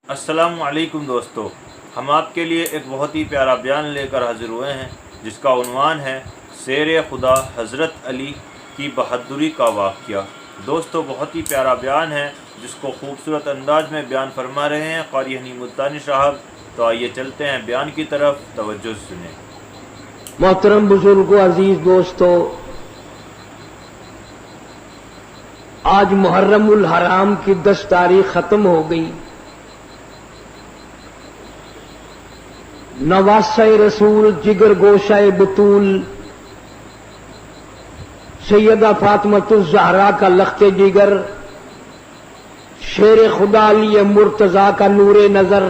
السلام علیکم دوستو، ہم آپ کے لیے ایک بہت ہی پیارا بیان لے کر حاضر ہوئے ہیں جس کا عنوان ہے شیر خدا حضرت علی کی بہادری کا واقعہ۔ دوستو بہت ہی پیارا بیان ہے جس کو خوبصورت انداز میں بیان فرما رہے ہیں قاری حنی ملتانی صاحب۔ تو آئیے چلتے ہیں بیان کی طرف، توجہ سنیں۔ محترم بزرگوں، عزیز دوستو، آج محرم الحرام کی 10 تاریخ ختم ہو گئی۔ نواسہ رسول، جگر گوشہ بطول، سیدہ فاطمۃ الزہرا کا لخت جگر، شیر خدا علی مرتضیٰ کا نور نظر،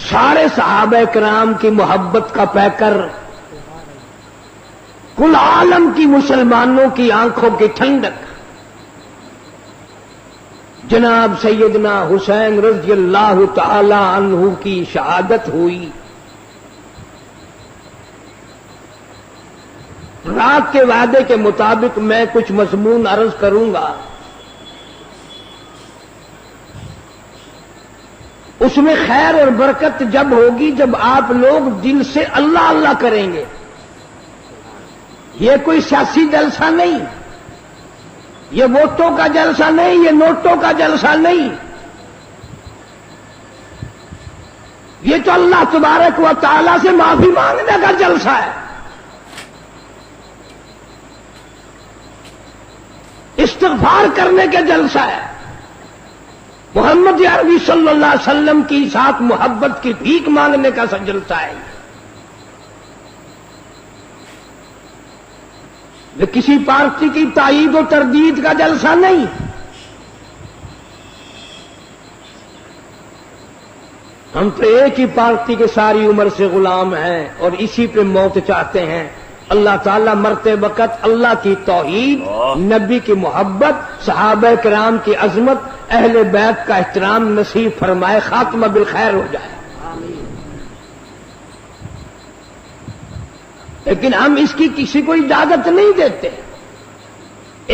سارے صحابہ کرام کی محبت کا پیکر، کل عالم کی مسلمانوں کی آنکھوں کی ٹھنڈک، جناب سیدنا حسین رضی اللہ تعالی عنہ کی شہادت ہوئی۔ رات کے وعدے کے مطابق میں کچھ مضمون عرض کروں گا، اس میں خیر اور برکت جب ہوگی جب آپ لوگ دل سے اللہ اللہ کریں گے۔ یہ کوئی سیاسی جلسہ نہیں، یہ ووٹوں کا جلسہ نہیں، یہ نوٹوں کا جلسہ نہیں، یہ تو اللہ تبارک و تعالی سے معافی مانگنے کا جلسہ ہے، استغفار کرنے کا جلسہ ہے، محمد عربی صلی اللہ علیہ وسلم کی ساتھ محبت کی بھیک مانگنے کا جلسہ ہے۔ یہ کسی پارٹی کی تائید و تردید کا جلسہ نہیں، ہم تو ایک ہی پارٹی کے ساری عمر سے غلام ہیں اور اسی پہ موت چاہتے ہیں۔ اللہ تعالیٰ مرتے وقت اللہ کی توحید، نبی کی محبت، صحابہ کرام کی عظمت، اہل بیت کا احترام نصیب فرمائے، خاتمہ بالخیر ہو جائے۔ لیکن ہم اس کی کسی کو اجازت نہیں دیتے،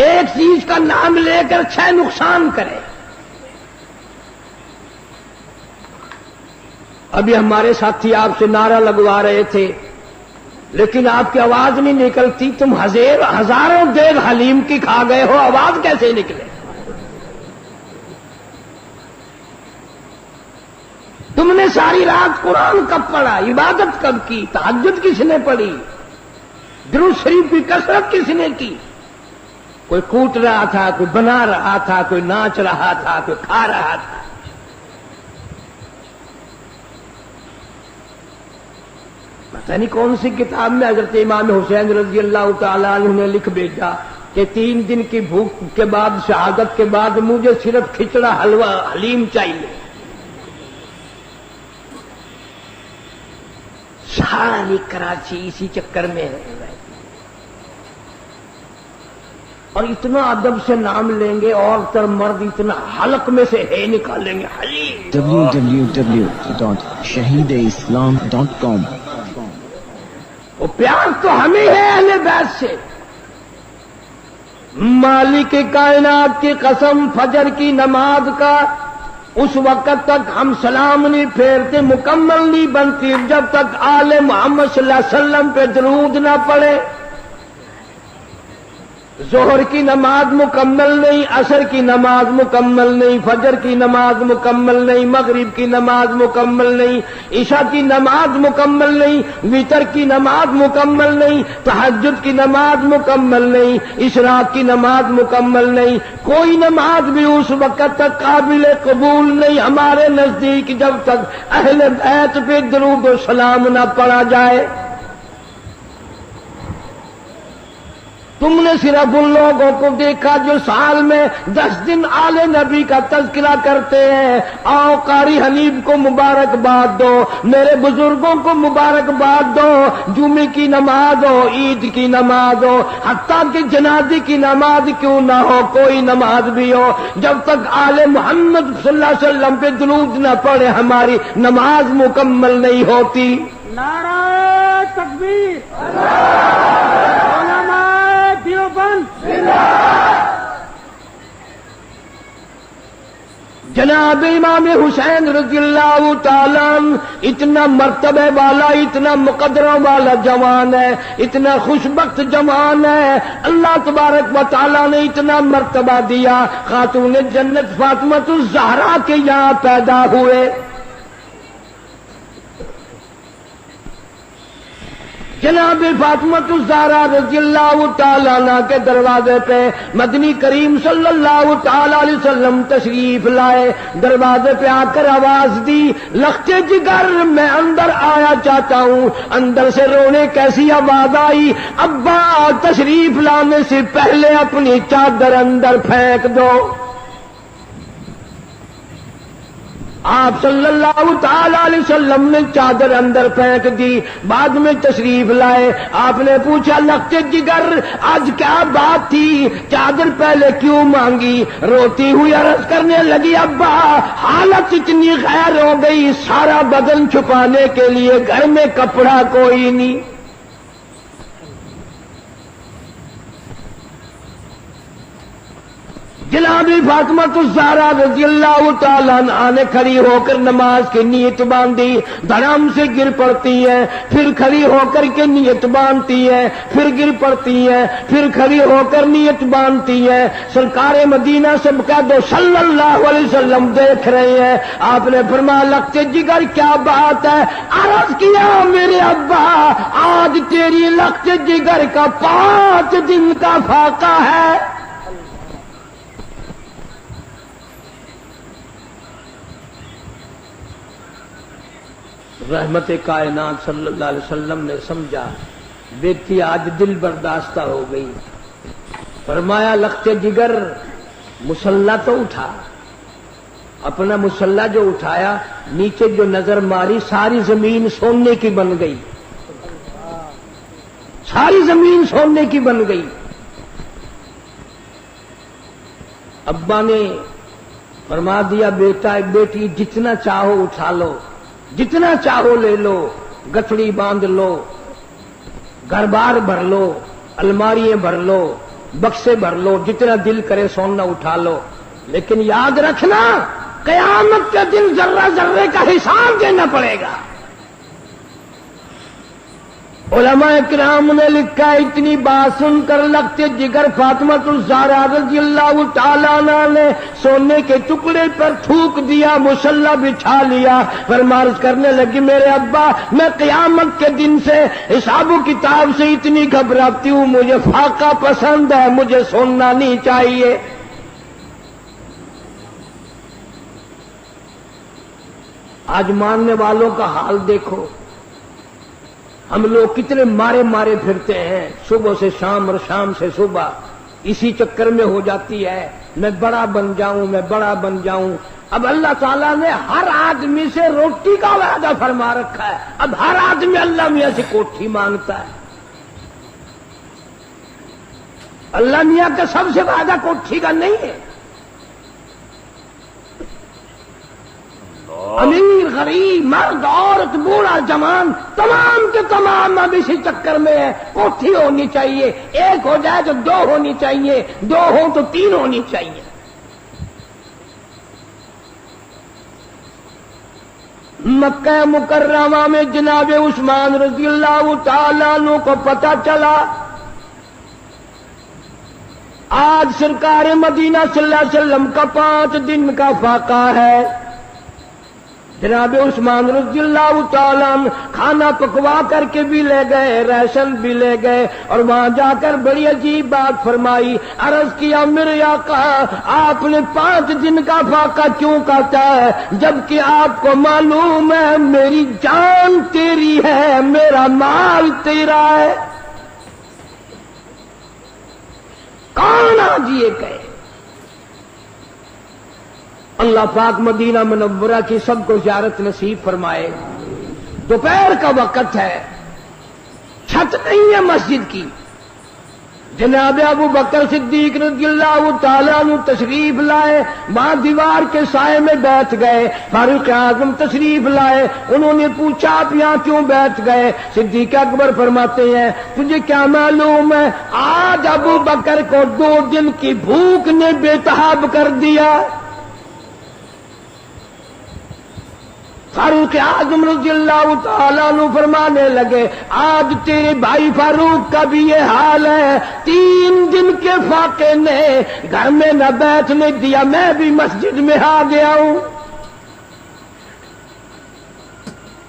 ایک چیز کا نام لے کر 6 نقصان کرے۔ ابھی ہمارے ساتھی آپ سے نعرہ لگوا رہے تھے لیکن آپ کی آواز نہیں نکلتی، تم ہزاروں دیگ حلیم کی کھا گئے ہو، آواز کیسے نکلے؟ تم نے ساری رات قرآن کب پڑھا، عبادت کب کی، تہجد کس نے پڑھی، درود شریف کی کثرت کس نے کی؟ کوئی کوٹ رہا تھا، کوئی بنا رہا تھا، کوئی ناچ رہا تھا، کوئی کھا رہا تھا۔ پتہ نہیں کون سی کتاب میں حضرت امام حسین رضی اللہ تعالیٰ عنہ نے لکھ بھیجا کہ 3 دن کی بھوک کے بعد، شہادت کے بعد مجھے صرف کھچڑا حلوہ حلیم چاہیے۔ ساری کراچی اسی چکر میں ہے، اور اتنا ادب سے نام لیں گے، عورت اور مرد اتنا حلق میں سے ہے نکالیں گے، حلیم۔ www.shahideislam.com وہ پیار تو ہمیں ہے اہل بیت سے۔ مالک کائنات کی قسم، فجر کی نماز کا اس وقت تک ہم سلام نہیں پھیرتے، مکمل نہیں بنتی جب تک آل محمد صلی اللہ علیہ وسلم پہ درود نہ پڑے۔ ظہر کی نماز مکمل نہیں، عصر کی نماز مکمل نہیں، فجر کی نماز مکمل نہیں، مغرب کی نماز مکمل نہیں، عشاء کی نماز مکمل نہیں، وتر کی نماز مکمل نہیں، تہجد کی نماز مکمل نہیں، اشراق کی نماز مکمل نہیں۔ کوئی نماز بھی اس وقت تک قابل قبول نہیں ہمارے نزدیک جب تک اہل بیت پہ درود و سلام نہ پڑھا جائے۔ تم نے صرف ان لوگوں کو دیکھا جو سال میں 10 دن آل نبی کا تذکرہ کرتے ہیں۔ آؤ قاری حنیف کو مبارکباد دو، میرے بزرگوں کو مبارکباد دو، جمعے کی نماز ہو، عید کی نماز ہو، حتیٰ کہ جنازے کی نماز کیوں نہ ہو، کوئی نماز بھی ہو، جب تک آل محمد صلی اللہ علیہ وسلم پہ درود نہ پڑے ہماری نماز مکمل نہیں ہوتی۔ نعرہ تکبیر، علماء دیوبند، جناب امام حسین رضی اللہ تعالیٰ عنہ اتنا مرتبے والا، اتنا مقدروں والا جوان ہے، اتنا خوشبخت جوان ہے، اللہ تبارک و تعالیٰ نے اتنا مرتبہ دیا، خاتون جنت فاطمہ الزہرا کے یہاں پیدا ہوئے۔ جناب فاطمہ الزہرا رضی اللہ تعالیٰ عنہ کے دروازے پہ مدنی کریم صلی اللہ تعالیٰ علیہ وسلم تشریف لائے، دروازے پہ آ کر آواز دی، لختے جگر میں اندر آیا چاہتا ہوں۔ اندر سے رونے کیسی آواز آئی، ابا تشریف لانے سے پہلے اپنی چادر اندر پھینک دو۔ آپ صلی اللہ تعالی علیہ وسلم نے چادر اندر پھینک دی، بعد میں تشریف لائے۔ آپ نے پوچھا لختے جگر آج کیا بات تھی، چادر پہلے کیوں مانگی؟ روتی ہوئی عرض کرنے لگی، ابا حالت اتنی غیر ہو گئی، سارا بدن چھپانے کے لیے گھر میں کپڑا کوئی نہیں۔ جناب فاطمہ الزہرا رضی اللہ تعالیٰ عنہا نے کھڑی ہو کر نماز کی نیت باندھی، دھڑام سے گر پڑتی ہے، پھر کھڑی ہو کر کے نیت باندھتی ہے، پھر گر پڑتی ہے، پھر کھڑی ہو کر نیت باندھتی ہے۔ سرکار مدینہ سب کہہ دو صلی اللہ علیہ وسلم دیکھ رہے ہیں۔ آپ نے فرمایا لختے جگر کیا بات ہے؟ عرض کیا میرے ابا آج تیری لختے جگر کا 5 دن کا فاقہ ہے۔ رحمت کائنات صلی اللہ علیہ وسلم نے سمجھا بیٹی آج دل برداشتہ ہو گئی، فرمایا لختے جگر مسلح تو اٹھا۔ اپنا مسلح جو اٹھایا، نیچے جو نظر ماری ساری زمین سونے کی بن گئی، ساری زمین سونے کی بن گئی۔ ابا نے فرما دیا بیٹا بیٹی جتنا چاہو اٹھا لو، جتنا چاہو لے لو، گٹھڑی باندھ لو، گھر بار بھر لو، الماریاں بھر لو، بکسے بھر لو، جتنا دل کرے سونا اٹھا لو، لیکن یاد رکھنا قیامت کے دن ذرہ ذرے کا حساب دینا پڑے گا۔ علماء کرام نے لکھا اتنی بات سن کر لختے جگر فاطمہ الزہرا رضی اللہ تعالیٰ عنہ نے سونے کے ٹکڑے پر تھوک دیا، مسلح بچھا لیا، پھر عرض کرنے لگی میرے ابا میں قیامت کے دن سے حساب و کتاب سے اتنی گھبراتی ہوں، مجھے فاقہ پسند ہے، مجھے سونا نہیں چاہیے۔ آج ماننے والوں کا حال دیکھو، ہم لوگ کتنے مارے مارے پھرتے ہیں، صبح سے شام اور شام سے صبح، اسی چکر میں ہو جاتی ہے میں بڑا بن جاؤں، میں بڑا بن جاؤں۔ اب اللہ تعالیٰ نے ہر آدمی سے روٹی کا وعدہ فرما رکھا ہے، اب ہر آدمی اللہ میاں سے کوٹھی مانگتا ہے۔ اللہ میاں کا سب سے وعدہ کوٹھی کا نہیں ہے۔ امیر غریب مرد عورت بوڑھا جوان تمام کے تمام اب اسی چکر میں ہے، کوٹھی ہونی چاہیے، ایک ہو جائے تو 2 ہونی چاہیے، 2 ہو تو 3 ہونی چاہیے۔ مکہ مکرمہ میں جناب عثمان رضی اللہ تعالیٰ عنہ کو پتہ چلا آج سرکار مدینہ صلی اللہ علیہ وسلم کا 5 دن کا فاقہ ہے۔ جناب عثمان رضی اللہ تعالیٰ عنہ کھانا پکوا کر کے بھی لے گئے، راشن بھی لے گئے، اور وہاں جا کر بڑی عجیب بات فرمائی، عرض کیا میرے آقا آپ نے 5 دن کا فاقہ کیوں کہتا ہے، جبکہ آپ کو معلوم ہے میری جان تیری ہے، میرا مال تیرا ہے۔ کون آج یہ کہے؟ اللہ پاک مدینہ منورہ کی سب کو زیارت نصیب فرمائے۔ دوپہر کا وقت ہے، چھت نہیں ہے مسجد کی۔ جناب ابو بکر صدیق رضی اللہ تعالیٰ عنہ تشریف لائے، وہاں دیوار کے سائے میں بیٹھ گئے۔ فاروق اعظم تشریف لائے، انہوں نے پوچھا آپ یہاں کیوں بیٹھ گئے؟ صدیق اکبر فرماتے ہیں تجھے کیا معلوم ہے آج ابو بکر کو 2 دن کی بھوک نے بے تاب کر دیا۔ فاروق اعظم رضی اللہ تعالیٰ عنہ فرمانے لگے آج تیرے بھائی فاروق کا بھی یہ حال ہے، 3 دن کے فاقے نے گھر میں نہ بیٹھنے دیا، میں بھی مسجد میں آ گیا ہوں۔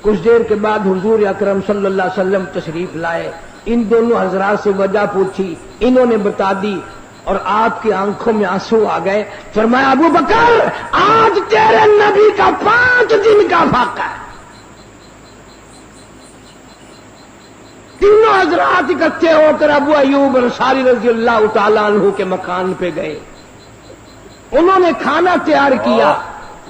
کچھ دیر کے بعد حضور اکرم صلی اللہ علیہ وسلم تشریف لائے، ان دونوں حضرات سے وجہ پوچھی، انہوں نے بتا دی اور آپ کی آنکھوں میں آنسو آ گئے۔ فرمایا ابو بکر آج تیرے نبی کا 5 دن کا فاقہ ہے۔ تینوں حضرات اکٹھے ہو کر ابو ایوب انصاری رضی اللہ تعالیٰ عنہ کے مکان پہ گئے، انہوں نے کھانا تیار کیا۔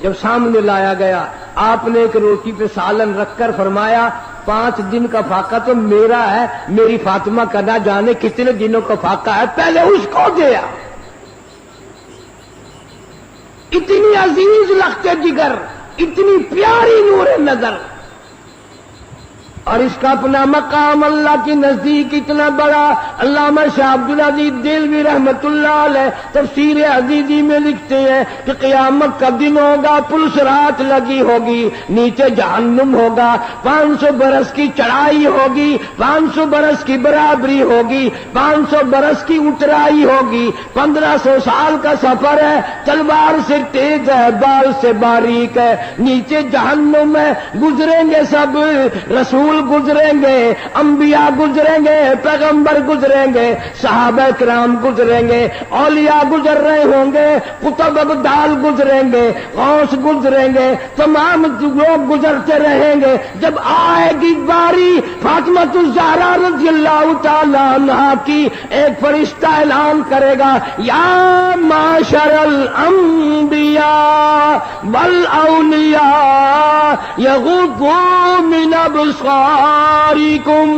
جب سامنے لایا گیا آپ نے ایک روٹی پہ سالن رکھ کر فرمایا 5 دن کا فاقہ تو میرا ہے، میری فاطمہ کا نہ جانے کتنے دنوں کا فاقہ ہے، پہلے اس کو دیا۔ اتنی عزیز لخت جگر، اتنی پیاری نور نظر، اور اس کا اپنا مقام اللہ کے نزدیک اتنا بڑا۔ علامہ شاہ عبد العزیز دہلوی رحمت اللہ علیہ تفسیر عزیزی میں لکھتے ہیں کہ قیامت کا دن ہوگا، پل صراط لگی ہوگی، نیچے جہنم ہوگا، 500 برس کی چڑھائی ہوگی، 500 برس کی برابری ہوگی، 500 برس کی اترائی ہوگی، 1500 سال کا سفر ہے، تلوار سے تیز ہے، بال سے باریک ہے، نیچے جہنم ہے، گزریں گے سب، رسول گزریں گے، انبیاء گزریں گے، پیغمبر گزریں گے، صحابہ کرام گزریں گے، اولیاء گزر رہے ہوں گے، قطب ابدال گزریں گے، غوث گزریں گے، تمام لوگ گزرتے رہیں گے۔ جب آئے گی باری فاطمہ الزہرا رضی اللہ تعالی عنہا کی، ایک فرشتہ اعلان کرے گا یا معاشر الانبیاء والاولیاء یغضوا من ابصارکم،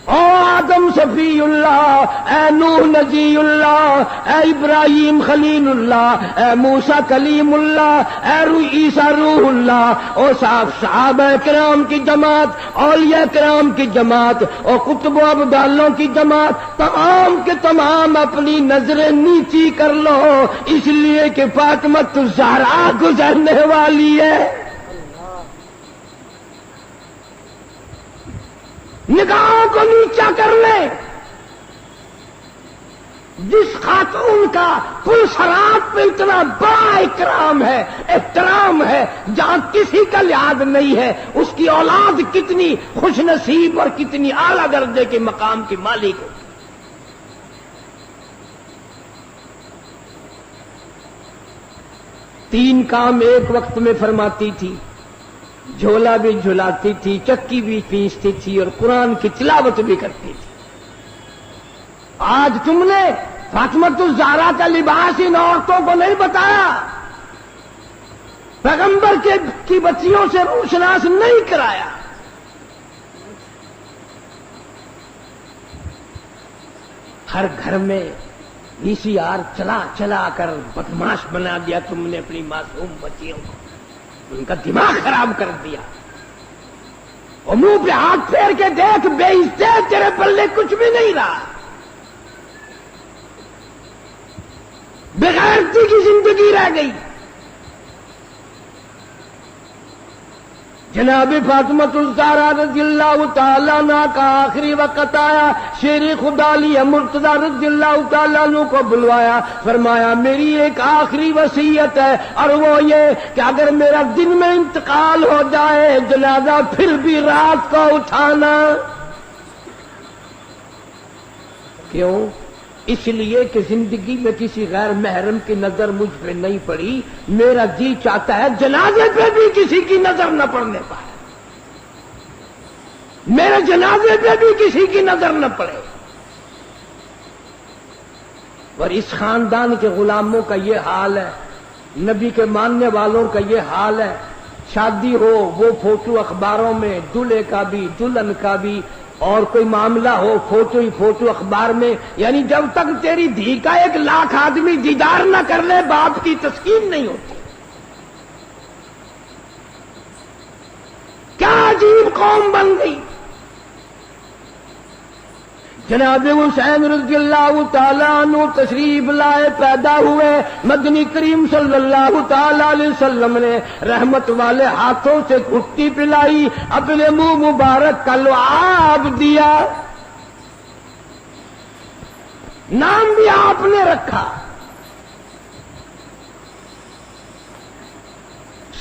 او آدم صفی اللہ، اے نوح نجی اللہ، اے ابراہیم خلیل اللہ، اے موسیٰ کلیم اللہ، اے عیسیٰ روح اللہ، او صحابہ کرام کی جماعت، اولیاء کرام کی جماعت، اور قطب و ابدالوں کی جماعت، تمام کے تمام اپنی نظریں نیچی کر لو، اس لیے کہ فاطمہ الزہرا گزرنے والی ہے۔ نگاہوں کو نیچا کر لیں۔ جس خاتون کا پل صراط پہ اتنا بڑا اکرام ہے، احترام ہے، جہاں کسی کا لحاظ نہیں ہے، اس کی اولاد کتنی خوش نصیب اور کتنی اعلیٰ درجے کے مقام کی مالک ہو۔ تین کام ایک وقت میں فرماتی تھی، جھولا بھی جھلاتی تھی، چکی بھی پیستی تھی، اور قرآن کی تلاوت بھی کرتی تھی۔ آج تم نے فاطمہ الزہرا کا لباس ان عورتوں کو نہیں بتایا، پیغمبر کی بچیوں سے روشناس نہیں کرایا۔ ہر گھر میں VCR چلا چلا کر بدماش بنا دیا تم نے اپنی معصوم بچیوں کو، ان کا دماغ خراب کر دیا۔ اور منہ پہ ہاتھ پھیر کے دیکھ، بے عزتے تیرے پلے کچھ بھی نہیں رہا، بغیرتی کی زندگی رہ گئی۔ جناب فاطمہ الزہرا رضی اللہ تعالیٰ عنہ کا آخری وقت آیا، شیر خدا علی مرتضیٰ رضی اللہ تعالیٰ عنہ کو بلوایا، فرمایا میری ایک آخری وصیت ہے، اور وہ یہ کہ اگر میرا دن میں انتقال ہو جائے جنازہ پھر بھی رات کو اٹھانا۔ کیوں؟ اس لیے کہ زندگی میں کسی غیر محرم کی نظر مجھ پہ نہیں پڑی، میرا جی چاہتا ہے جنازے پہ بھی کسی کی نظر نہ پڑنے پائے، میرے جنازے پہ بھی کسی کی نظر نہ پڑے۔ اور اس خاندان کے غلاموں کا یہ حال ہے، نبی کے ماننے والوں کا یہ حال ہے، شادی ہو وہ فوٹو اخباروں میں، دلہے کا بھی دلہن کا بھی، اور کوئی معاملہ ہو فوٹو ہی فوٹو اخبار میں، یعنی جب تک تیری دھی کا 1 لاکھ آدمی دیدار نہ کر لے باپ کی تسکین نہیں ہوتی۔ کیا عجیب قوم بن گئی جناب حسین رضی اللہ تعالیٰ عنہ تشریف لائے، پیدا ہوئے، مدنی کریم صلی اللہ تعالیٰ علیہ وسلم نے رحمت والے ہاتھوں سے گھٹی پلائی، اپنے منہ مبارک کا لعاب دیا، نام بھی آپ نے رکھا،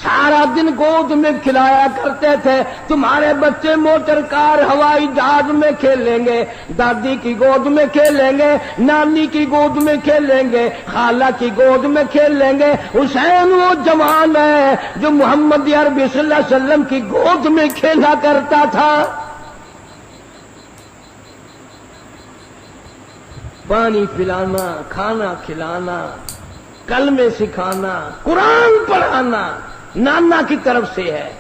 سارا دن گود میں کھلایا کرتے تھے، تمہارے بچے موٹر کار ہوائی جہاز میں کھیلیں گے، دادی کی گود میں کھیلیں گے، نانی کی گود میں کھیلیں گے، خالہ کی گود میں کھیلیں گے۔ حسین وہ جوان ہے جو محمد عربی صلی اللہ علیہ وسلم کی گود میں کھیلا کرتا تھا۔ پانی پلانا، کھانا کھلانا، کلمے سکھانا، قرآن پڑھانا نانا کی طرف سے ہے،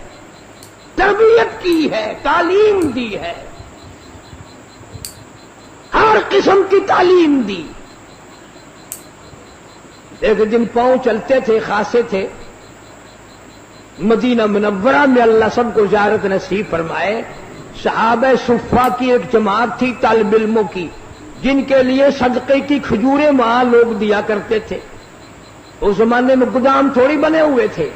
تربیت کی ہے، تعلیم دی ہے، ہر قسم کی تعلیم دی۔ ایک دن پاؤں چلتے تھے، خاصے تھے، مدینہ منورہ میں اللہ سب کو زیارت نصیب فرمائے۔ صحابہ صفہ کی ایک جماعت تھی طالب علموں کی، جن کے لیے صدقے کی کھجوریں وہاں لوگ دیا کرتے تھے۔ اس زمانے میں گودام تھوڑی بنے ہوئے تھے،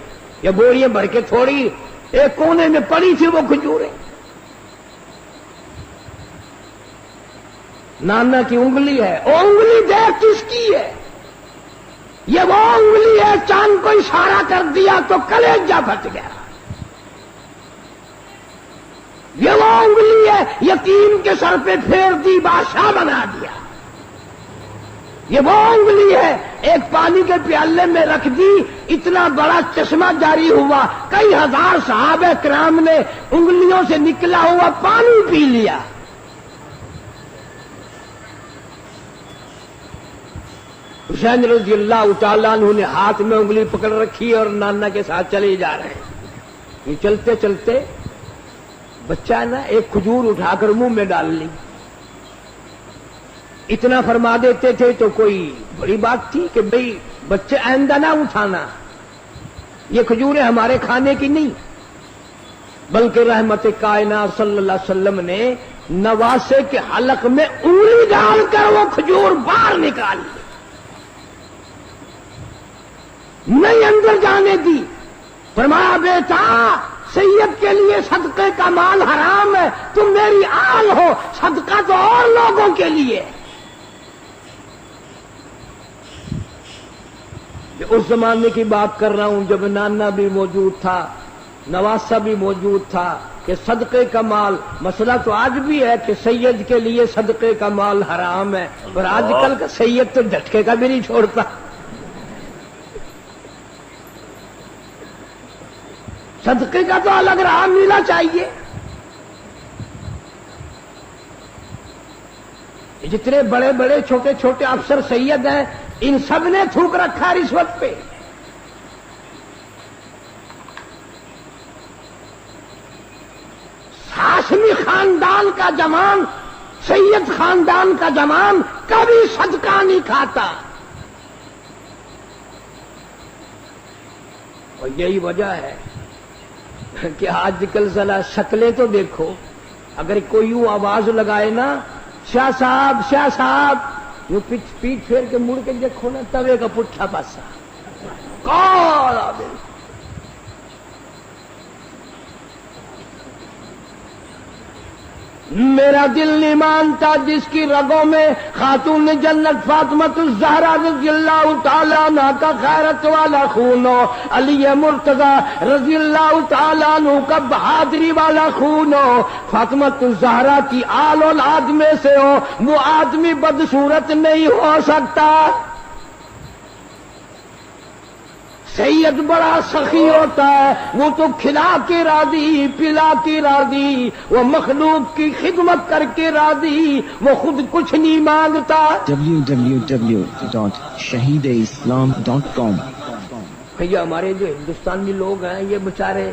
یا بوریاں بھر کے تھوڑی، ایک کونے میں پڑی تھی وہ کھجوریں۔ نانا کی انگلی ہے، وہ انگلی دیکھ کس کی ہے؟ یہ وہ انگلی ہے، چاند کو اشارہ کر دیا تو کلیجہ پھٹ گیا۔ یہ وہ انگلی ہے، یتیم کے سر پہ پھیر دی، بادشاہ بنا دیا۔ یہ وہ انگلی ہے، ایک پانی کے پیالے میں رکھ دی، اتنا بڑا چشمہ جاری ہوا، کئی ہزار صحابہ کرام نے انگلیوں سے نکلا ہوا پانی پی لیا۔ حسین رضی اللہ تعالیٰ عنہ نے ہاتھ میں انگلی پکڑ رکھی اور نانا کے ساتھ چلے جا رہے ہیں۔ یہ چلتے چلتے بچہ نا ایک کھجور اٹھا کر منہ میں ڈال لی۔ اتنا فرما دیتے تھے تو کوئی بڑی بات تھی کہ بھئی بچے آئندہ نہ اٹھانا، یہ کھجوریں ہمارے کھانے کی نہیں، بلکہ رحمت کائنات صلی اللہ علیہ وسلم نے نواسے کے حلق میں انگلی ڈال کر وہ کھجور باہر نکال لی، نہیں اندر جانے دی۔ فرمایا بیٹا، سید کے لیے صدقے کا مال حرام ہے، تم میری آل ہو، صدقہ تو اور لوگوں کے لیے۔ اس زمانے کی بات کر رہا ہوں جب نانا بھی موجود تھا، نواسہ بھی موجود تھا، کہ صدقے کا مال، مسئلہ تو آج بھی ہے کہ سید کے لیے صدقے کا مال حرام ہے، اور آج کل کا سید تو جھٹکے کا بھی نہیں چھوڑتا۔ صدقے کا تو الگ راہ ملنا چاہیے۔ جتنے بڑے بڑے چھوٹے چھوٹے افسر سید ہیں، ان سب نے تھوک رکھا رشوت پہ۔ ہاشمی خاندان کا جوان، سید خاندان کا جوان کبھی صدقہ نہیں کھاتا، اور یہی وجہ ہے کہ آج کل ذرا شکلیں تو دیکھو، اگر کوئی یوں آواز لگائے نا، شاہ صاحب شاہ صاحب، یوں پیٹ پھیر کے مڑ کے دیکھو نا، توے کا پٹھا پاسا کون آدمی۔ میرا دل نہیں مانتا جس کی رگوں میں خاتون جنت فاطمۃ الزہرا رضی اللہ تعالیٰ عنہ کا غیرت والا خون ہو، علی مرتضی رضی اللہ تعالیٰ عنہ کا بہادری والا خون ہو، فاطمۃ الزہرا کی آل اولاد میں سے ہو، وہ آدمی بدصورت نہیں ہو سکتا۔ سید بڑا سخی ہوتا ہے، وہ تو کھلا کے راضی، پلا کے راضی، وہ مخلوق کی خدمت کر کے راضی، وہ خود کچھ نہیں مانگتا۔ www.shahideislam.com بھیا ہمارے جو ہندوستانی لوگ ہیں یہ بیچارے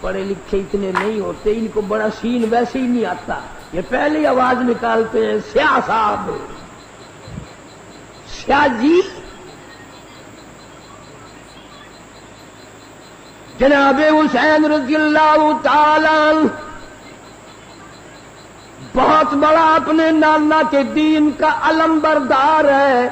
پڑھے لکھے اتنے نہیں ہوتے، ان کو بڑا سین ویسے ہی نہیں آتا، یہ پہلی آواز نکالتے ہیں سیاہ صاحب، سیاہ جی۔ جناب حسین رضی اللہ تعالی بہت بڑا اپنے نانا کے دین کا علم بردار ہے.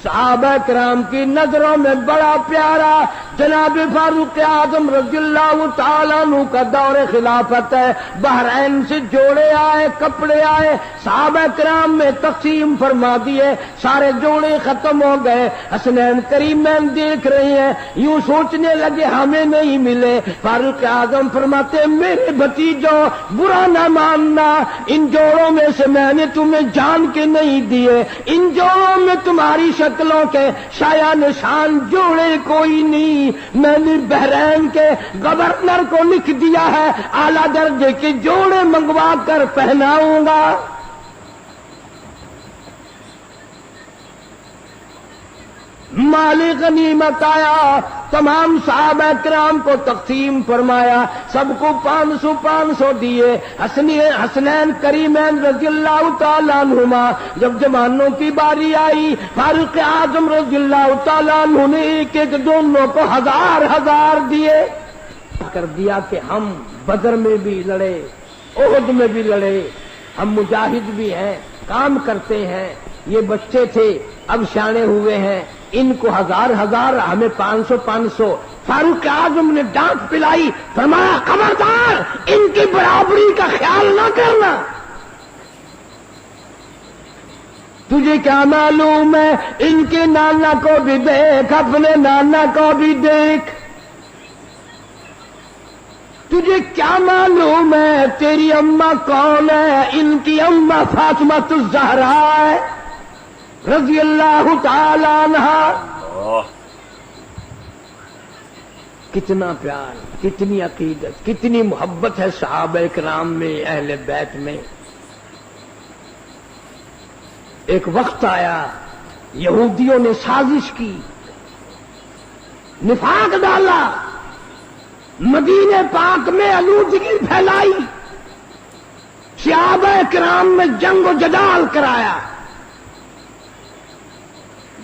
صحابہ کرام کی نظروں میں بڑا پیارا جناب فاروق اعظم رضی اللہ تعالیٰ عنہ کا دور خلافت ہے. بحرین سے جوڑے آئے، کپڑے آئے، صحابہ کرام میں تقسیم فرما دیے، سارے جوڑے ختم ہو گئے. حسنین کریمین دیکھ رہے ہیں، یوں سوچنے لگے ہمیں نہیں ملے. فاروق اعظم فرماتے میرے بھتیجو برا نہ ماننا، ان جوڑوں میں سے میں نے تمہیں جان کے نہیں دیے، ان جوڑوں میں تمہاری شکلوں کے شایا نشان جوڑے کوئی نہیں. میں نے بحرین کے گورنر کو لکھ دیا ہے اعلیٰ درجے کے جوڑے منگوا کر پہناؤں گا. مال غنیمت آیا، تمام صحابہ کرام کو تقسیم فرمایا، سب کو 500 دیے. حسنین کریمین رضی اللہ تعالیٰ عنہما جب جوانوں کی باری آئی، فاروق اعظم رضی اللہ تعالیٰ عنہ نے ایک ایک دونوں کو 1000 دیے. کر دیا کہ ہم بدر میں بھی لڑے، احد میں بھی لڑے، ہم مجاہد بھی ہیں، کام کرتے ہیں. یہ بچے تھے اب سیانے ہوئے ہیں، ان کو 1000 ہمیں 500. فاروق اعظم نے ڈانٹ پلائی، فرمایا خبردار ان کی برابری کا خیال نہ کرنا. تجھے کیا معلوم ہے، ان کے نانا کو بھی دیکھ، اپنے نانا کو بھی دیکھ. تجھے کیا معلوم ہے تیری اماں کون ہے؟ ان کی اماں فاطمہ الزہرا ہے رضی اللہ تعالی عنہا. کتنا پیار، کتنی عقیدت، کتنی محبت ہے صحابہ کرام میں، اہل بیت میں. ایک وقت آیا یہودیوں نے سازش کی، نفاق ڈالا، مدینے پاک میں آلودگی پھیلائی، صحابہ کرام میں جنگ و جدال کرایا.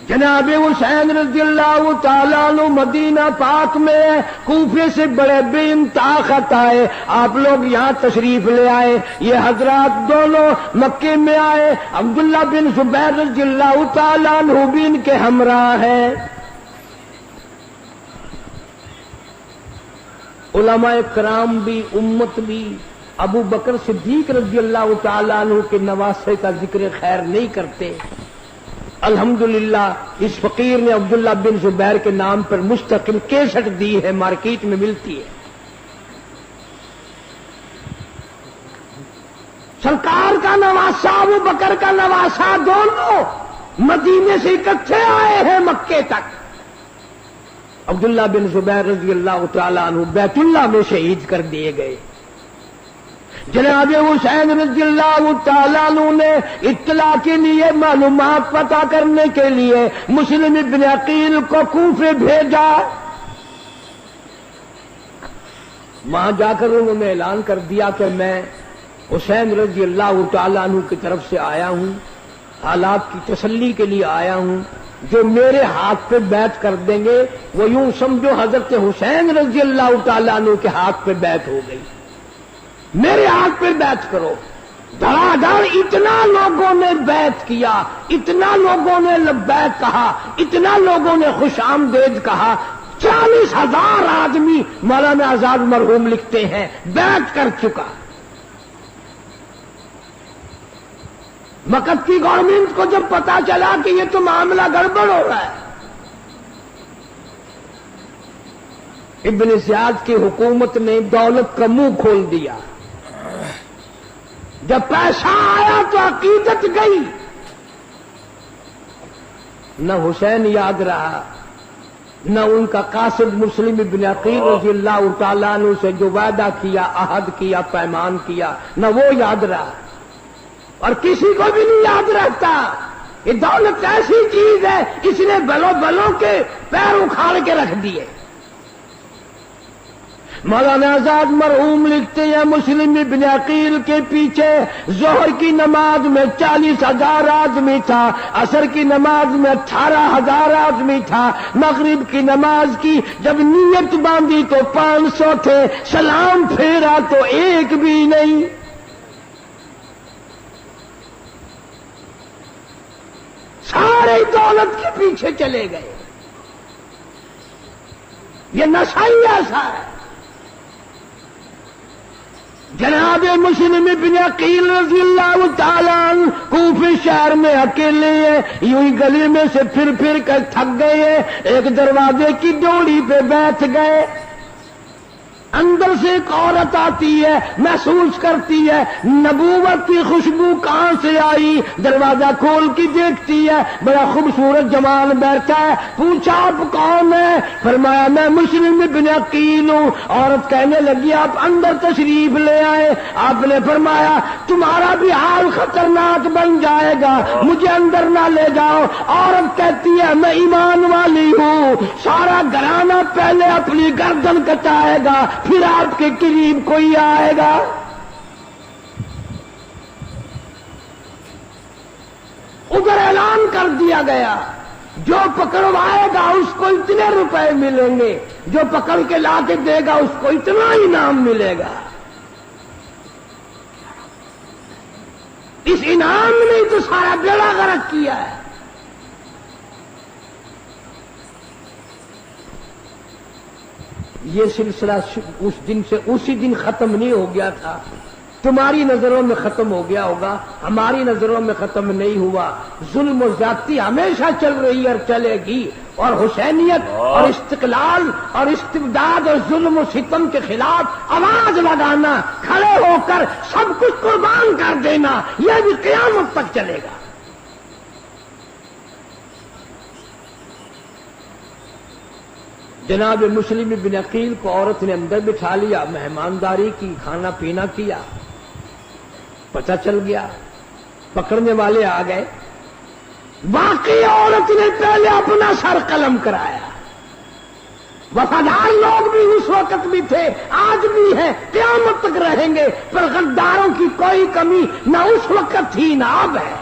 جناب حسین رضی اللہ تعالیٰ عنہ مدینہ پاک میں کوفے سے بڑے بے انتہا خط آئے، آپ لوگ یہاں تشریف لے آئے. یہ حضرات دونوں مکے میں آئے، عبداللہ بن زبیر رضی اللہ تعالیٰ عنہ بھی ان کے ہمراہ ہیں. علماء کرام بھی، امت بھی ابو بکر صدیق رضی اللہ تعالیٰ عنہ کے نواسے کا ذکر خیر نہیں کرتے. الحمدللہ اس فقیر نے عبداللہ بن زبیر کے نام پر مستقل کیسٹ دی ہے، مارکیٹ میں ملتی ہے. سرکار کا نواسا، ابو بکر کا نواسا، دونوں مدینے سے اکٹھے آئے ہیں مکے تک. عبداللہ بن زبیر رضی اللہ تعالیٰ عنہ بیت اللہ میں شہید کر دیے گئے. جناب حسین رضی اللہ تعالیٰ عنہ نے اطلاع کے لیے، معلومات پتہ کرنے کے لیے مسلم ابن عقیل کو کوفے بھیجا. وہاں جا کر انہوں نے اعلان کر دیا کہ میں حسین رضی اللہ تعالیٰ عنہ کی طرف سے آیا ہوں، حالات کی تسلی کے لیے آیا ہوں. جو میرے ہاتھ پہ بیعت کر دیں گے وہ یوں سمجھو حضرت حسین رضی اللہ تعالیٰ عنہ کے ہاتھ پہ بیعت ہو گئی، میرے ہاتھ پہ بیعت کرو. دھڑا دھڑ اتنا لوگوں نے بیعت کیا، اتنا لوگوں نے لبیک کہا، اتنا لوگوں نے خوش آمدید کہا. 40,000 آدمی مولانا آزاد مرحوم لکھتے ہیں بیعت کر چکا. مکہ کی گورنمنٹ کو جب پتا چلا کہ یہ تو معاملہ گڑبڑ ہو رہا ہے، ابن زیاد کی حکومت نے دولت کا منہ کھول دیا. جب پیسہ آیا تو عقیدت گئی. نہ حسین یاد رہا، نہ ان کا قاصد مسلم ابن عقیل رضی اللہ تعالیٰ عنہ سے جو وعدہ کیا، عہد کیا، پیمان کیا، نہ وہ یاد رہا. اور کسی کو بھی نہیں یاد رہتا. یہ دولت ایسی چیز ہے، اس نے بلوں کے پیر اکھاڑ کے رکھ دیے. مولانا آزاد مرحوم لکھتے ہیں مسلم ابن عقیل کے پیچھے ظہر کی نماز میں 40,000 آدمی تھا، عصر کی نماز میں 18,000 آدمی تھا، مغرب کی نماز کی جب نیت باندھی تو 500 تھے، سلام پھیرا تو ایک بھی نہیں. دولت کے پیچھے چلے گئے. یہ نشہ ہی ایسا ہے. جناب مسلم بن عقیل رضی اللہ تعالیٰ عنہ کوفہ شہر میں اکیلے ہیں. یوں ہی گلی میں سے پھر کر تھک گئے ہیں. ایک دروازے کی ڈوری پہ بیٹھ گئے. اندر سے ایک عورت آتی ہے, محسوس کرتی ہے نبوت کی خوشبو کہاں سے آئی. دروازہ کھول کے دیکھتی ہے, بڑا خوبصورت جوان بیٹھا ہے. پوچھا آپ کون ہیں؟ فرمایا میں مسلم بن عقیل ہوں. عورت کہنے لگی آپ اندر تشریف لے آئے. آپ نے فرمایا تمہارا بھی حال خطرناک بن جائے گا, مجھے اندر نہ لے جاؤ. عورت کہتی ہے میں ایمان والی ہوں, سارا گھرانہ پہلے اپنی گردن کٹائے گا پھر آپ کے قریب کوئی آئے گا. ادھر اعلان کر دیا گیا جو پکڑوائے گا اس کو اتنے روپے ملیں گے, جو پکڑ کے لا کے دے گا اس کو اتنا انعام ملے گا. اس انعام نے تو سارا بیڑا غرق کیا ہے. یہ سلسلہ اس دن سے اسی دن ختم نہیں ہو گیا تھا. تمہاری نظروں میں ختم ہو گیا ہوگا, ہماری نظروں میں ختم نہیں ہوا. ظلم و زیادتی ہمیشہ چل رہی اور چلے گی, اور حسینیت اور استقلال اور استبداد اور ظلم و ستم کے خلاف آواز لگانا, کھڑے ہو کر سب کچھ قربان کر دینا, یہ بھی قیامت تک چلے گا. جناب مسلم بن عقیل کو عورت نے اندر بٹھا لیا, مہمانداری کی, کھانا پینا کیا. پتہ چل گیا, پکڑنے والے آ گئے. باقی عورت نے پہلے اپنا سر قلم کرایا. وفادار لوگ بھی اس وقت بھی تھے, آج بھی ہیں, قیامت تک رہیں گے, پر غداروں کی کوئی کمی نہ اس وقت تھی نہ اب ہے.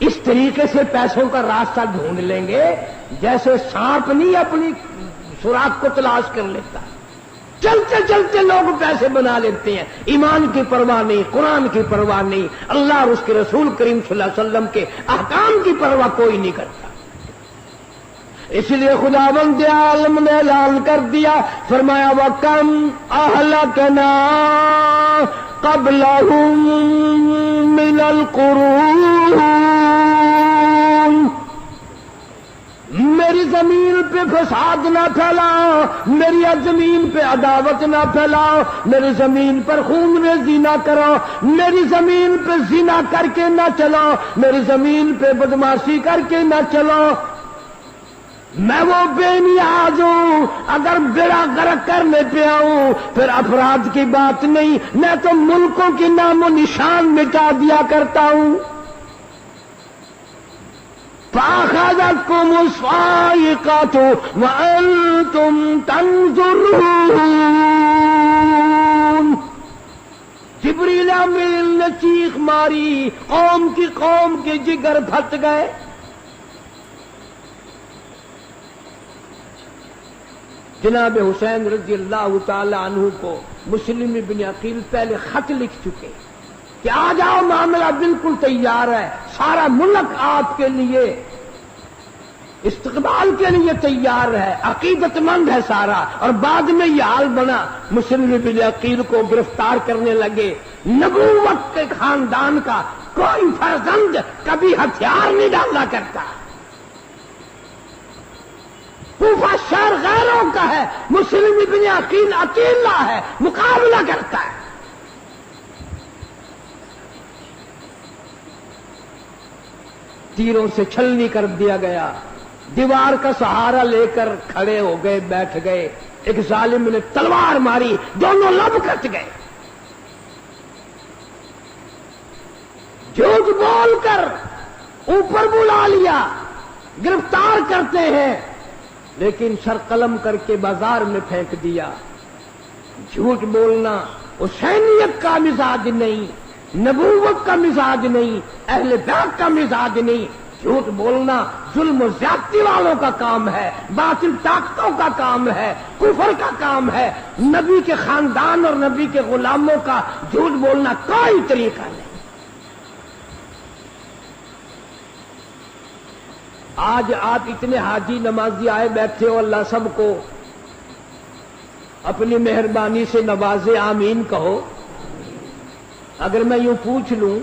اس طریقے سے پیسوں کا راستہ ڈھونڈ لیں گے جیسے سانپ نہیں اپنی سوراخ کو تلاش کر لیتا. چلتے چلتے لوگ پیسے بنا لیتے ہیں, ایمان کی پرواہ نہیں, قرآن کی پرواہ نہیں, اللہ اور اس کے رسول کریم صلی اللہ علیہ وسلم کے احکام کی پرواہ کوئی نہیں کرتا. اس لیے خداوند عالم نے اعلان کر دیا, فرمایا وَكَمْ أَهْلَكْنَا قَبْلَهُمْ مِنَ الْقُرُونِ. میری زمین پہ فساد نہ پھیلاؤ, میری زمین پہ عداوت نہ پھیلاؤ, میری زمین پر خون ریزی نہ کرو, میری زمین پہ زنا کر کے نہ چلو, میری زمین پہ بدماشی کر کے نہ چلو. میں وہ بے نیاز ہوں, اگر بیڑا غرق کرنے پہ آؤں پھر افراد کی بات نہیں, میں تو ملکوں کے نام و نشان مٹا دیا کرتا ہوں. فَأَخَذَتْكُمُ الصَّاعِقَةُ وَأَنْتُمْ تَنْظُرُونَ. جبریل امین نے چیخ ماری, قوم کے جگر پھٹ گئے. جناب حسین رضی اللہ تعالی عنہ کو مسلم بن عقیل پہلے خط لکھ چکے کہ آ جاؤ, معاملہ بالکل تیار ہے, سارا ملک آپ کے لیے استقبال کے لیے تیار ہے, عقیدت مند ہے سارا. اور بعد میں یہ حال بنا, مسلم بن عقیل کو گرفتار کرنے لگے. نبوت کے خاندان کا کوئی فرزند کبھی ہتھیار نہیں ڈالا کرتا. کوفہ شہر غیروں کا ہے, مسلم بن عقیل اکیلا ہے, مقابلہ کرتا ہے. تیروں سے چھلنی کر دیا گیا, دیوار کا سہارا لے کر کھڑے ہو گئے, بیٹھ گئے. ایک ظالم نے تلوار ماری, دونوں لب کٹ گئے. جھوٹ بول کر اوپر بلا لیا, گرفتار کرتے ہیں, لیکن سر قلم کر کے بازار میں پھینک دیا. جھوٹ بولنا حسینیت کا مزاج نہیں, نبوت کا مزاج نہیں, اہل بیت کا مزاج نہیں. جھوٹ بولنا ظلم و زیادتی والوں کا کام ہے, باطل طاقتوں کا کام ہے, کفر کا کام ہے. نبی کے خاندان اور نبی کے غلاموں کا جھوٹ بولنا کوئی طریقہ نہیں. آج آپ اتنے حاجی نمازی آئے بیٹھے ہو، اللہ سب کو اپنی مہربانی سے نوازے، آمین کہو۔ اگر میں یوں پوچھ لوں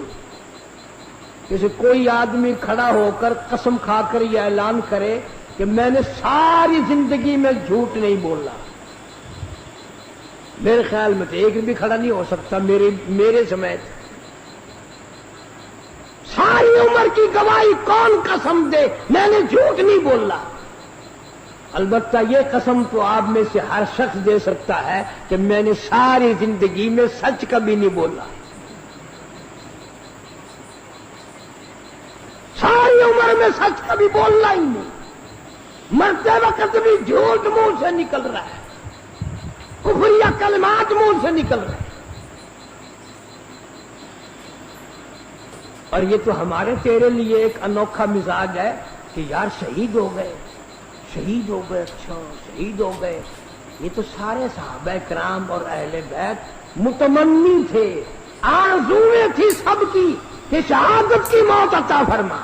کہ کوئی آدمی کھڑا ہو کر قسم کھا کر یہ اعلان کرے کہ میں نے ساری زندگی میں جھوٹ نہیں بولا، میرے خیال میں تو ایک بھی کھڑا نہیں ہو سکتا میرے سمیت۔ ساری عمر کی گواہی کون قسم دے میں نے جھوٹ نہیں بولا؟ البتہ یہ قسم تو آپ میں سے ہر شخص دے سکتا ہے کہ میں نے ساری زندگی میں سچ کبھی نہیں بولا، ساری عمر میں سچ کبھی بولنا ہی نہیں، مرتے وقت بھی جھوٹ منہ سے نکل رہا ہے، کفریہ کلمات منہ سے نکل رہے ہیں۔ اور یہ تو ہمارے تیرے لیے ایک انوکھا مزاج ہے کہ یار شہید ہو گئے، شہید ہو گئے، اچھا شہید ہو گئے۔ یہ تو سارے صحابہ کرام اور اہل بیت متمنی تھے، آرزویں تھی سب کی کہ شہادت کی موت عطا فرما۔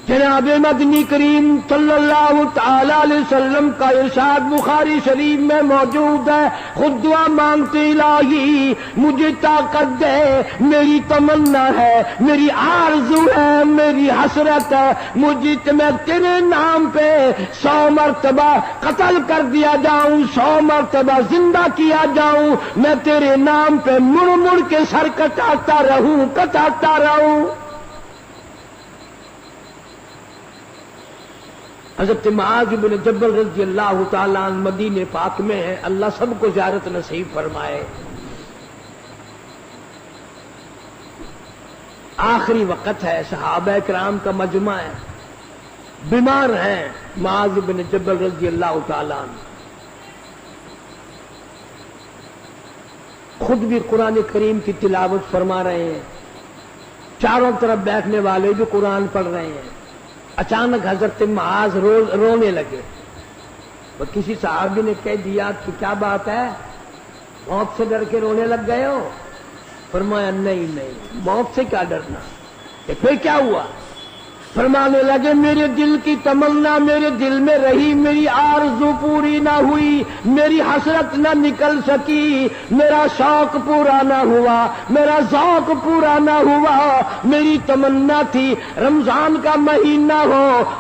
جناب مدنی کریم صلی اللہ تعالی علیہ وسلم کا ارشاد بخاری شریف میں موجود ہے، خود دعا مانگتے الہی مجھے طاقت دے، میری تمنا ہے، میری آرزو ہے، میری حسرت ہے، مجھے میں تیرے نام پہ 100 مرتبہ قتل کر دیا جاؤں، 100 مرتبہ زندہ کیا جاؤں، میں تیرے نام پہ مڑ مڑ کے سر کٹاتا رہوں۔ حضرت معاذ بن جبل رضی اللہ تعالیٰ عنہ مدینہ پاک میں ہیں، اللہ سب کو زیارت نصیب فرمائے۔ آخری وقت ہے، صحابہ کرام کا مجمع ہے، بیمار ہیں معاذ بن جبل رضی اللہ تعالیٰ عنہ، خود بھی قرآن کریم کی تلاوت فرما رہے ہیں، چاروں طرف بیٹھنے والے بھی قرآن پڑھ رہے ہیں۔ اچانک حضرت معاذ رونے لگے، وہ کسی صحابی نے کہہ دیا کہ کیا بات ہے، موت سے ڈر کے رونے لگ گئے ہو؟ فرمایا نہیں، موت سے کیا ڈرنا، کہ پھر کیا ہوا؟ فرمانے لگے میرے دل کی تمنا میرے دل میں رہی، میری آرزو پوری نہ ہوئی، میری حسرت نہ نکل سکی، میرا شوق پورا نہ ہوا، میرا ذوق پورا نہ ہوا۔ میری تمنا تھی رمضان کا مہینہ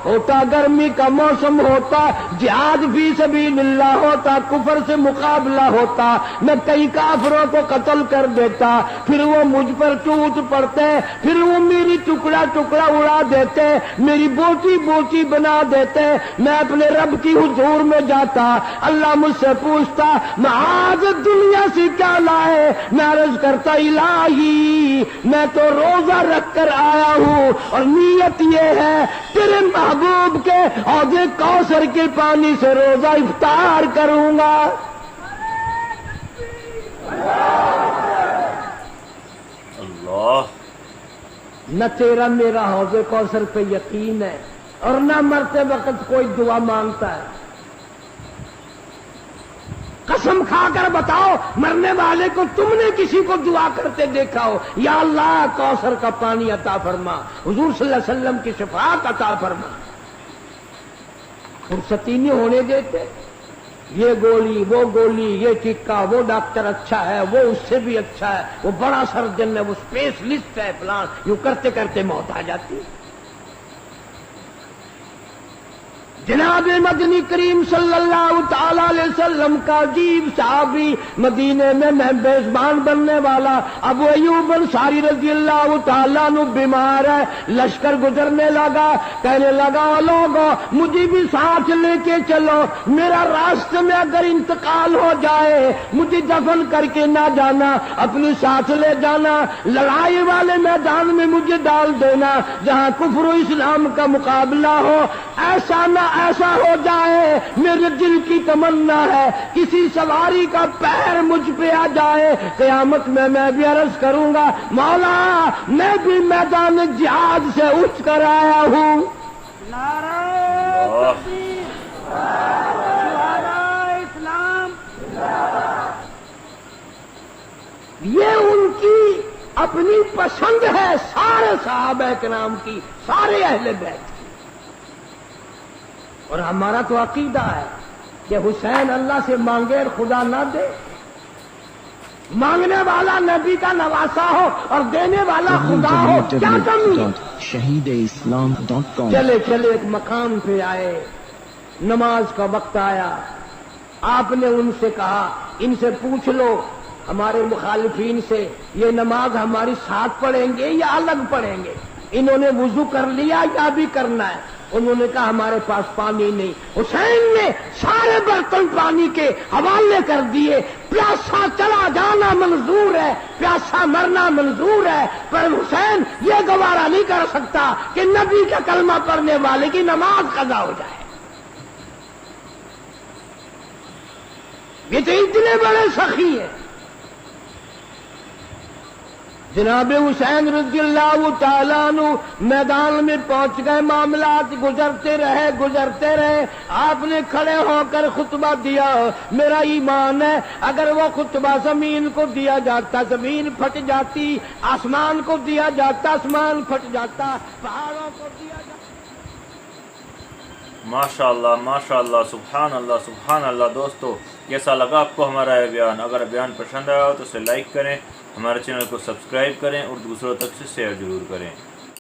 ہوتا، گرمی کا موسم ہوتا، جہاد فی سبیل اللہ ہوتا، کفر سے مقابلہ ہوتا، میں کئی کافروں کو قتل کر دیتا، پھر وہ مجھ پر ٹوٹ پڑتے، پھر وہ میری ٹکڑا ٹکڑا اڑا دیتے، میری بوٹی بوٹی بنا دیتے، میں اپنے رب کی حضور میں جاتا، اللہ مجھ سے پوچھتا معاذ دنیا سے کیا لائے؟ میں عرض کرتا الہی میں تو روزہ رکھ کر آیا ہوں، اور نیت یہ ہے تیرے محبوب کے حوض کوثر کے پانی سے روزہ افطار کروں گا۔ اللہ، نہ تیرا میرا حوض کوثر پہ یقین ہے، اور نہ مرتے وقت کوئی دعا مانگتا ہے۔ قسم کھا کر بتاؤ مرنے والے کو تم نے کسی کو دعا کرتے دیکھا ہو یا اللہ کوثر کا پانی عطا فرما، حضور صلی اللہ علیہ وسلم کی شفاعت عطا فرما؟ فرصتی نہیں ہونے دیتے، یہ گولی وہ گولی، یہ ٹکا وہ ڈاکٹر اچھا ہے، وہ اس سے بھی اچھا ہے، وہ بڑا سرجن ہے، وہ اسپیشلسٹ ہے فلان، یوں کرتے کرتے موت آ جاتی ہے۔ جناب مدنی کریم صلی اللہ تعالی علیہ وسلم کا عجیب صحابی، مدینے میں میزبان بننے والا ابو ایوب انصاری رضی اللہ تعالیٰ عنہ بیمار ہے، لشکر گزرنے لگا، کہنے لگا لوگوں مجھے بھی ساتھ لے کے چلو، میرا راستے میں اگر انتقال ہو جائے مجھے دفن کر کے نہ جانا، اپنی ساتھ لے جانا، لڑائی والے میدان میں مجھے ڈال دینا جہاں کفر و اسلام کا مقابلہ ہو، ایسا ہو جائے میرے دل کی تمنا ہے کسی سواری کا پیر مجھ پہ آ جائے، قیامت میں بھی عرض کروں گا مولا میں بھی میدان جہاد سے اٹھ کر آیا ہوں۔ نعرہ تکبیر، شہدائے اسلام۔ یہ ان کی اپنی پسند ہے، سارے صحابہ کرام کی، سارے اہل بیت کی۔ اور ہمارا تو عقیدہ ہے کہ حسین اللہ سے مانگے اور خدا نہ دے، مانگنے والا نبی کا نواسا ہو اور دینے والا خدا ہو، کیا کمی ہے؟ www.shahideislam.com چلے چلے ایک مقام پہ آئے، نماز کا وقت آیا، آپ نے ان سے کہا ان سے پوچھ لو ہمارے مخالفین سے، یہ نماز ہماری ساتھ پڑھیں گے یا الگ پڑھیں گے؟ انہوں نے وضو کر لیا یا بھی کرنا ہے؟ انہوں نے کہا ہمارے پاس پانی نہیں۔ حسین نے سارے برتن پانی کے حوالے کر دیے، پیاسا چلا جانا منظور ہے، پیاسا مرنا منظور ہے، پر حسین یہ گوارا نہیں کر سکتا کہ نبی کا کلمہ پڑھنے والے کی نماز قضا ہو جائے۔ یہ تو اتنے بڑے سخی ہیں۔ جناب حسین رضی اللہ تعالیٰ عنہ میدان میں پہنچ گئے، معاملات گزرتے رہے، آپ نے کھڑے ہو کر خطبہ دیا۔ میرا ایمان ہے اگر وہ خطبہ زمین کو دیا جاتا زمین پھٹ جاتی، آسمان کو دیا جاتا آسمان پھٹ جاتا، پہاڑوں کو دیا جاتا۔ ماشاء اللہ، سبحان اللہ۔ دوستو کیسا لگا آپ کو ہمارا یہ بیان؟ اگر بیان پسند آیا ہو تو اسے لائک کریں، ہمارے چینل کو سبسکرائب کریں اور دوسروں تک سے شیئر ضرور کریں۔